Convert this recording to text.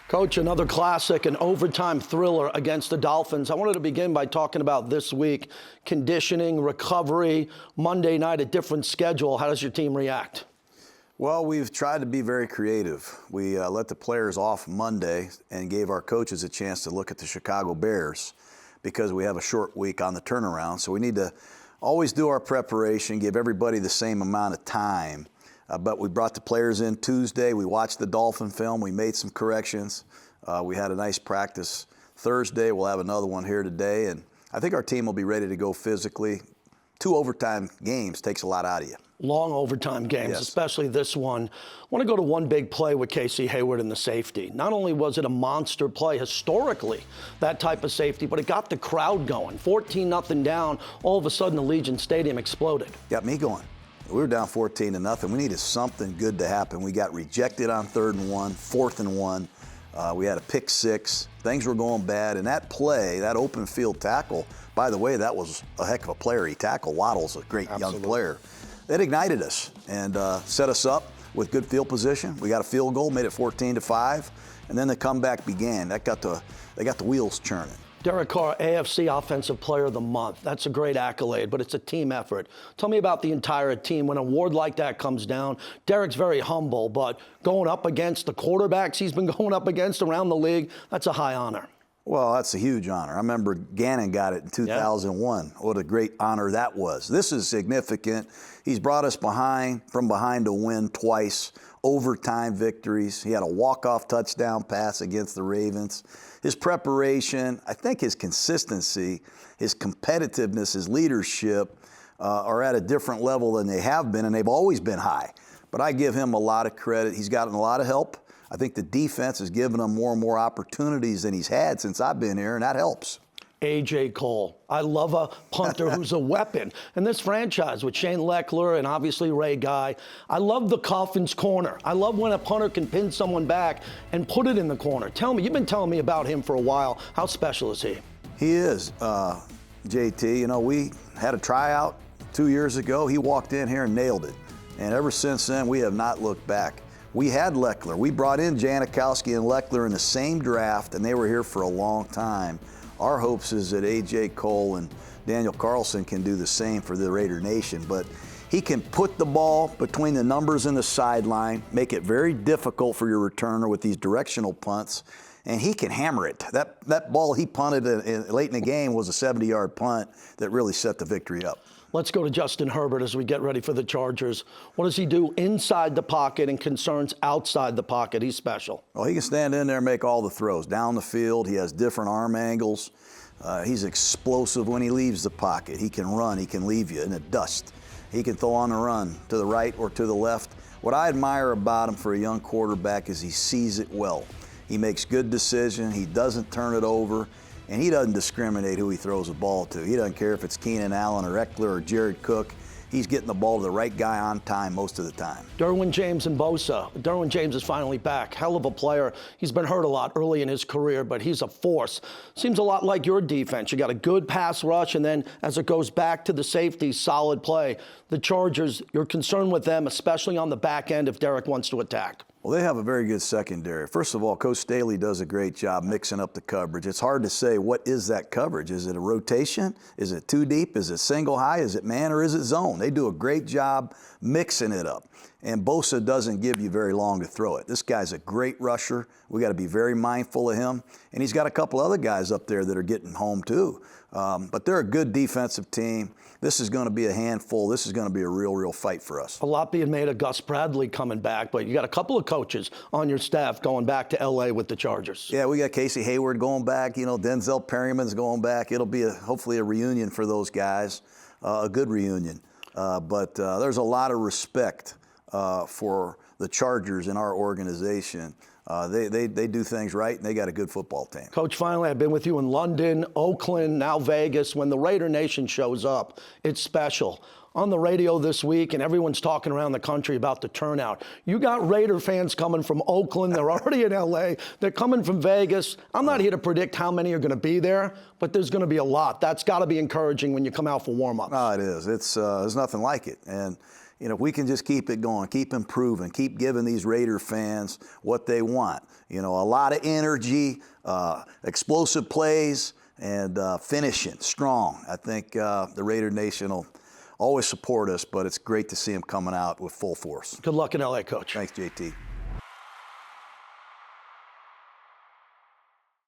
Coach, another classic, an overtime thriller against the Dolphins. I wanted to begin by talking about this week, conditioning, recovery, Monday night, a different schedule. How does your team react? Well, we've tried to be very creative. We let the players off Monday and gave our coaches a chance to look at the Chicago Bears because we have a short week on the turnaround. So we need to always do our preparation, give everybody the same amount of time. But we brought the players in Tuesday. We watched the Dolphin film. We made some corrections. We had a nice practice Thursday. We'll have another one here today. And I think our team will be ready to go physically. 2 overtime games takes a lot out of you. Long overtime games, Yes. especially this one. I want to go to one big play with Casey Hayward in the safety. Not only was it a monster play historically, that type of safety, but it got the crowd going. 14-0 down, all of a sudden Allegiant Stadium exploded. Got me going. We were down 14-0. We needed something good to happen. We got rejected on 3rd and 1, 4th and 1. We had a pick 6. Things were going bad. And that play, that open field tackle, by the way, that was a heck of a player. He tackled. Waddle's a great young player. It ignited us and set us up with good field position. We got a field goal, made it 14-5, and then the comeback began. They got the wheels churning. Derek Carr, AFC Offensive Player of the Month. That's a great accolade, but it's a team effort. Tell me about the entire team. When an award like that comes down, Derek's very humble, but going up against the quarterbacks he's been going up against around the league, that's a high honor. Well, that's a huge honor. I remember Gannon got it in 2001. Yeah. What a great honor that was. This is significant. He's brought us from behind to win twice, overtime victories. He had a walk-off touchdown pass against the Ravens. His preparation, I think his consistency, his competitiveness, his leadership are at a different level than they have been, and they've always been high. But I give him a lot of credit. He's gotten a lot of help. I think the defense has given him more and more opportunities than he's had since I've been here, and that helps. A.J. Cole. I love a punter who's a weapon. And this franchise with Shane Leckler and obviously Ray Guy, I love the Coffin's corner. I love when a punter can pin someone back and put it in the corner. Tell me, you've been telling me about him for a while. How special is he? He is, JT. You know, we had a tryout 2 years ago. He walked in here and nailed it. And ever since then, we have not looked back. We had Leckler. We brought in Janikowski and Leckler in the same draft, and they were here for a long time. Our hopes is that A.J. Cole and Daniel Carlson can do the same for the Raider Nation. But he can put the ball between the numbers and the sideline, make it very difficult for your returner with these directional punts, and he can hammer it. That ball he punted late in the game was a 70-yard punt that really set the victory up. Let's go to Justin Herbert as we get ready for the Chargers. What does he do inside the pocket and concerns outside the pocket? He's special. Well, he can stand in there and make all the throws. Down the field, he has different arm angles. He's explosive when he leaves the pocket. He can run. He can leave you in the dust. He can throw on the run to the right or to the left. What I admire about him for a young quarterback is he sees it well. He makes good decisions. He doesn't turn it over. And he doesn't discriminate who he throws the ball to. He doesn't care if it's Keenan Allen or Eckler or Jared Cook. He's getting the ball to the right guy on time most of the time. Derwin James and Bosa. Derwin James is finally back. Hell of a player. He's been hurt a lot early in his career, but he's a force. Seems a lot like your defense. You got a good pass rush, and then as it goes back to the safety, solid play. The Chargers, you're concerned with them, especially on the back end if Derek wants to attack. Well, they have a very good secondary. First of all, Coach Staley does a great job mixing up the coverage. It's hard to say what is that coverage. Is it a rotation? Is it too deep? Is it single high? Is it man or is it zone? They do a great job mixing it up. And Bosa doesn't give you very long to throw it. This guy's a great rusher. We got to be very mindful of him. And he's got a couple other guys up there that are getting home too. But they're a good defensive team. This is going to be a handful. This is going to be a real fight for us. A lot being made of Gus Bradley coming back, but you got a couple of coaches on your staff going back to L.A. with the Chargers. Yeah, we got Casey Hayward going back. You know, Denzel Perryman's going back. It'll be hopefully a reunion for those guys, a good reunion. But there's a lot of respect for the Chargers in our organization. They do things right, and they got a good football team. Coach, finally, I've been with you in London, Oakland, now Vegas. When the Raider Nation shows up, it's special. On the radio this week, and everyone's talking around the country about the turnout. You got Raider fans coming from Oakland. They're already in L.A. They're coming from Vegas. I'm not here to predict how many are going to be there, but there's going to be a lot. That's got to be encouraging when you come out for warm-ups. Oh, it is. There's nothing like it. And you know, if we can just keep it going, keep improving, keep giving these Raider fans what they want. You know, a lot of energy, explosive plays, and finishing strong. I think the Raider Nation will always support us, but it's great to see them coming out with full force. Good luck in LA, Coach. Thanks, JT.